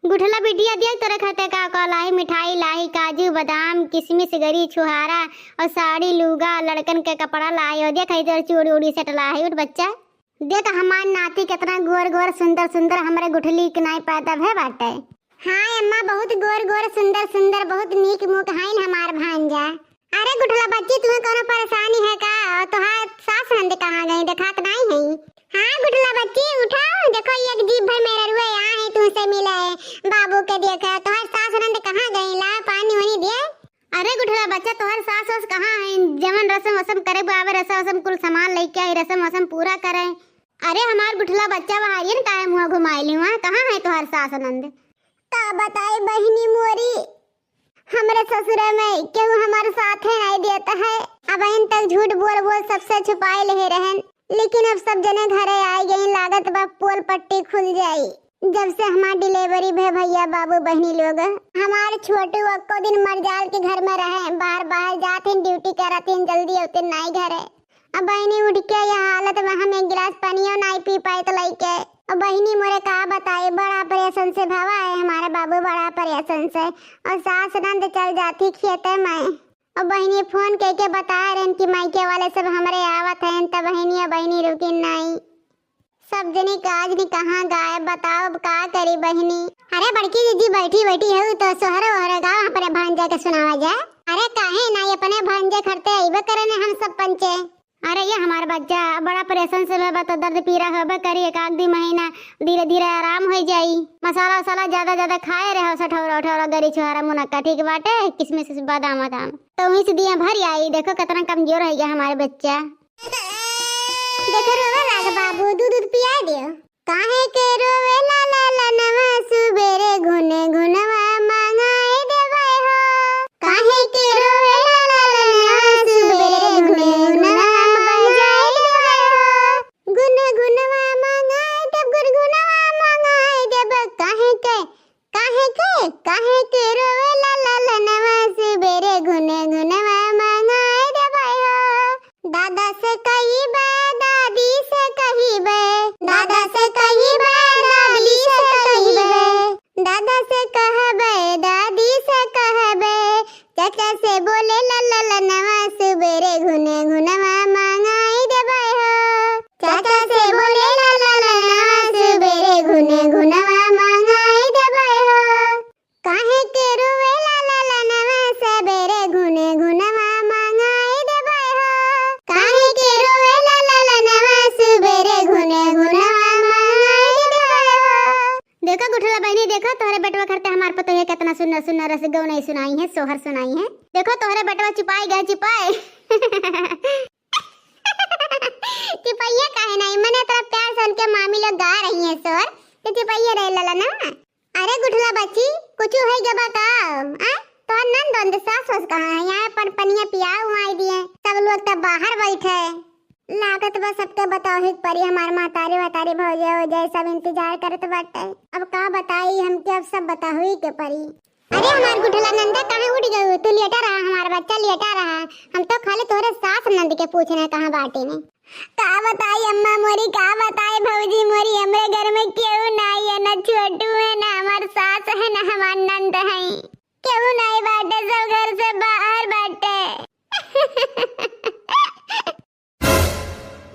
गुठला बिटिया दिया तोरे खाते का लाई, मिठाई लाई, काजू बादाम किशमिश गरी छुहारा और साड़ी लुगा लड़कन के कपड़ा लाई और देख इधर चूड़ी उड़ी सेट लाई। उठ बच्चा देख हमार नाती कितना गोर गोर सुंदर सुंदर हमारे गुठली के नाई पैदा भे बाटे। हाँ अम्मा बहुत गोर गोर सुंदर सुंदर बहुत नीक मुख हाइन हमार भांजा। अरे गुठला बच्ची तुम्हें कोनो परेशानी है का? तोहार सास नंद कहाँ गई देखात नहीं है? हाँ गुठला बच्ची उठो, देखो एक जीभ भर मेरे रुए यहाँ है तुमसे मिले बाबू के देखा। तोहार सास नंद कहाँ गई? ला पानी वानी दे। अरे गुठला बच्चा तोहार सास वास कहाँ है? जमन रसम वसम करे बाबे रसम वसम कुल सामान लेके आई रसम वसम पूरा करे। अरे हमार गुठला बच्चा वहाँ ये काहे मुँह घुमाइली हुआ? कहाँ है तोहार सास नंद? का बताए बहनी मोरी हमारे ससुर में क्यों हमारे साथ है नहीं देता है। अब इन तक झूठ बोल बोल सबसे छुपाए ले रहन, लेकिन अब सब जने घरे आ गए लागत बा पोल पट्टी खुल जाई। जब से हमार डिलीवरी भे भैया बाबू बहनी लोग हमारे छोटू अक्को दिन मरजाल के घर में रहे, बाहर बाहर जाते ड्यूटी करते जल्दी होते नहीं घरे। अब बहनी उठ के यह हालत में हम एक गिलास पानियो नहीं पी पाए तो लइके। और बहनी मोरे का बताए बड़ा परेशान से भावा है हमारा बाबू बड़ा परेशान से, और सास नंद चल जाती खेते में। और बहनी फोन करके बता रहे कि मायके वाले सब हमारे आवत हैं, तब बहनी रुकी नहीं। सब जनी काज नहीं कहाँ गाय बताओ का करी बहनी। अरे बड़की दीदी बैठी बैठी है तो सोहरे ओहरे गाँव अपने भांजे के सुनावा जाए। अरे काहे नहीं अपने भांजे खरते अइबे करे हम सब पंचे। अरे ये हमारा बच्चा बड़ा परेशान से है तो दर्द पीरा होबे करी एक आध महीना धीरे धीरे आराम हो जाई। मसाला वसाला ज्यादा ज्यादा खाए रहे सठौरा उठौरा गरी छुहारा मुनक्का ठीक बाटे किसमिस बादाम वादाम तो वहीं से दिया भर आई। देखो कितना कमजोर है गया हमारे बच्चा। देखो रोवे लाग बाबू दूध पिया दियो। काहे के रोवे ला ला ला नवा सुबेरे घुने घुनवा मांगाए देवे हो। काहे के रोवे ला ला ला नवा सुबेरे घुने घुनवा काहे के रोवे ला ला ला नवा सुबेरे घुने घुनवा मांगाए देबै हो। दादा से कहिबे दादी से कहिबे, दादा से कहिबे दादी से कहिबे, दादा से कहबे दादी से कहबे, चाचा से बोले ला ला ला नवा सुबेरे घुने घुनवा मांगाए देबै हो। चाचा से बोले ला ला ला नवा सुबेरे घुने घुनवा मांगाए देबै हो। काहे के रोवे ला ला ला नवा सबेरे घुने घुनवा मांगाए देबै हो। काहे के रोवे ला ला ला नवा सबेरे घुने घुनवा मांगाए देबै हो। देखो गुठला बहनी देखो तोहरे बेटवा करते हमार पतो है कितना सुंदर सुंदर रस गौ नहीं सुनाई है सोहर सुनाई है। देखो तोहरे बेटवा चिपाई गए चिपाए चिपाइया काहे नहीं मने तेरा प्यार से उनके मामी लोग गा रही है सोहर तो चिपाइया रह ला ना। अरे गुठला बच्ची कुछ है जब बताओ तो नंद सास वास कहाँ है? यहाँ पर पनिया पिया हुआ दिए सब लोग तब बाहर बैठे लागत बस सबके बताओ ही परी हमारे मातारी वातारी भौजे हो जाए सब इंतजार करत बाटे। अब का बताई हमके अब सब बता हुई के परी। अरे हमार गुठला नंदा कहाँ उड़ गई? तू लेटा रहा हमारा बच्चा लेटा रहा, हम तो खाली तोरे सास नंद के पूछने कहाँ बाटे ने। का बताई अम्मा मोरी का बताई भौजी मोरी हमरे घर में क्यों नहीं है ना छोटू है ना हमार सास है ना हमार नंद है क्यों नहीं बाटे सब घर से बाहर बाटे।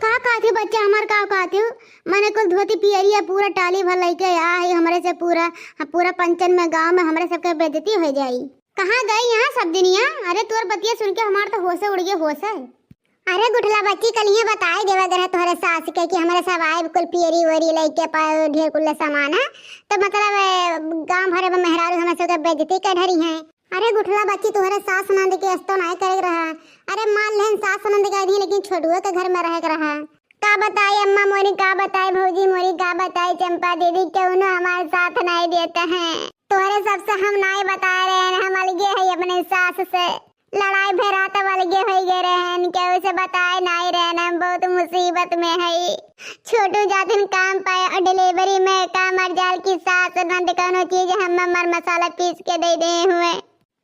का कहती बच्चा हमार का कहती मैंने कुल धोती पियरिया पूरा टाली भर लेके आई हमारे से पूरा पंचन में गांव में हमारे सबके बेइज्जती हो जाई। कहाँ गई यहाँ सब दुनिया? अरे तोर बतिया सुन के हमार तो होश उड़ गए होश। अरे गुठला बच्ची कल ये बताए देवा घर तोहरे सास के कि हमारे सब आए कुल पियरी वरी लेके पाए ढेर कुल सामान है तो मतलब गांव भरे में मेहरारू हमारे सबके बेइज्जती कर ढरी है। अरे गुठला बच्ची तोहरे सास नंद के अस्तो नहीं करे रहा। अरे मान लेन सास नंद के दी लेकिन छोटुआ के घर में रह रहा। का बताई अम्मा मोरी का बताई भौजी मोरी का बताई चंपा दीदी क्यों हमारे साथ नहीं देते हैं। तोहरे सबसे हम नहीं बता रहे हैं हम अलगे है अपने सास से लड़ाई भेराता अलगे हो गए रहन क्या उसे बताए नहीं रहना बहुत मुसीबत में है। छोटू जातिन काम पाए और डिलीवरी में का मरजाल की सास नंद कोनो चीज हम मर मसाला पीस के दे हुए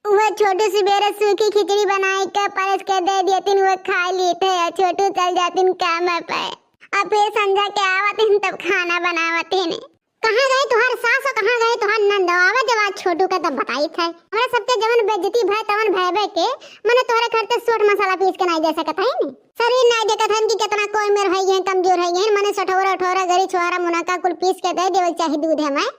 वह छोटू सवेरे सूखी खिचड़ी बनाई के परस के दे दिए वो खा ली थे और छोटू चल जातिन काम पे और फिर संध्या के आवतिन तब खाना बनावतिन। कहाँ गए तुहार सास और कहाँ गए तुहार नंद? आवे जब आज छोटू का तब बताई थे हमरा सबके जवन बेइज्जती भय तवन भयबे के मने तोहरे घर ते सोट मसाला पीस के नहीं दे सकत है नी। शरीर नहीं देखत हन कि कितना कोई मेर है ये कमजोर है ये मने सठोरा ठोरा गरी छोरा मुनका कुल पीस के दे देवल चाहे दूध है मैं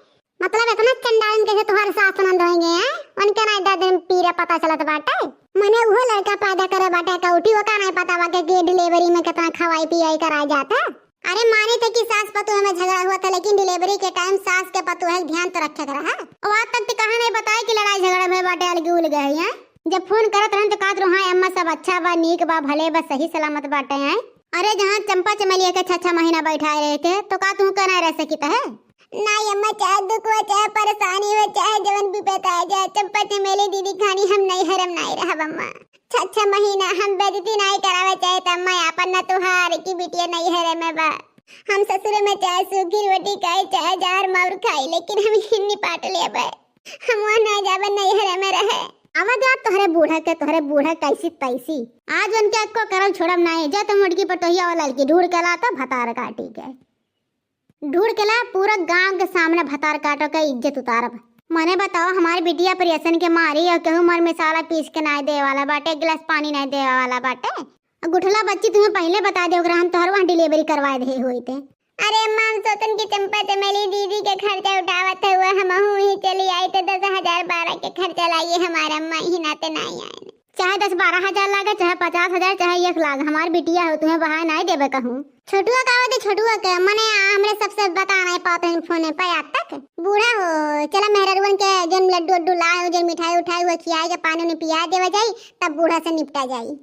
मतलब इतना चंडालन कैसे तुम्हारे सास नंद होंगे हैं उनके नहीं दादे पीरा पता चलत बाटे मने वो लड़का पैदा करे बाटे का उठी वो का नहीं पता बाटे कि डिलीवरी में कितना खवाई पियाई कराया जाता। अरे माने थे कि सास पतोह में झगड़ा हुआ था लेकिन डिलीवरी के टाइम सास के पतोह ध्यान तो रखे रहा और आज तक तो कहां नहीं बताया कि लड़ाई झगड़ा में बाटे अलग उल गए हैं। जब फोन करत रहन तो कहत रहो हां अम्मा सब अच्छा बा नीक बा भले बा सही सलामत बाटे हैं। अरे जहां चंपा चमेलिया के 6 महीना बैठाए रहे थे तो का तू कहना रह सकी है नहीं अम्मा चाहे दुख हो चाहे परेशानी हो चाहे जवन भी बताया जाए चंपा चमेली दीदी खानी हम नहीं हरम नहीं रहा अम्मा 6 महीना हम बेइज्जती नहीं करावे चाहे तम्मा अपन न तुहार की बिटिया नहीं हरे में बा हम ससुर में चाहे सूखी रोटी खाए चाहे जार मार खाई लेकिन हम हिन्नी पाट ले बे हम वहां न जावे नहीं हरे में रहे आवाज आप तोहरे बूढ़ा कैसी तैसी आज उनके को करल छोड़म नहीं जा तुम मुड़की पर तोहिया वाला लड़की ढूंढ के ला तो भतार काटी के ढूंढ के ला पूरा गांव के सामने भतार काटो का इज्जत उतारब। मने बताओ हमारी बिटिया प्रियसन के मारी और कहूँ मर मसाला पीस के नहीं दे वाला बाटे गिलास पानी नहीं दे वाला बाटे गुठला बच्ची तुम्हें पहले बता दे हम तोहर वहाँ डिलीवरी करवा दे हुई थे। अरे अम्मा हम सोचन की चंपा चमेली दीदी के खर्चा उठावत हुआ हम ही चली आई तो 10,000-12 के खर्चा लाइए हमारा अम्मा ही नाते नहीं आए चाहे 10-12 हजार लागे चाहे 50,000 चाहे 1 लाख हमारी बिटिया हो तुम्हें बहा नहीं देवे कहूँ। छोटुआ का आवाज छोटुआ के मने हमरे सबसे बता नहीं पाते हैं फोन पे आज तक बूढ़ा हो चला मेहरवन के जन लड्डू लाए जन मिठाई उठाई हुआ खियाए के पानी ने पिया देवे जाई तब बूढ़ा से निपटा जाई।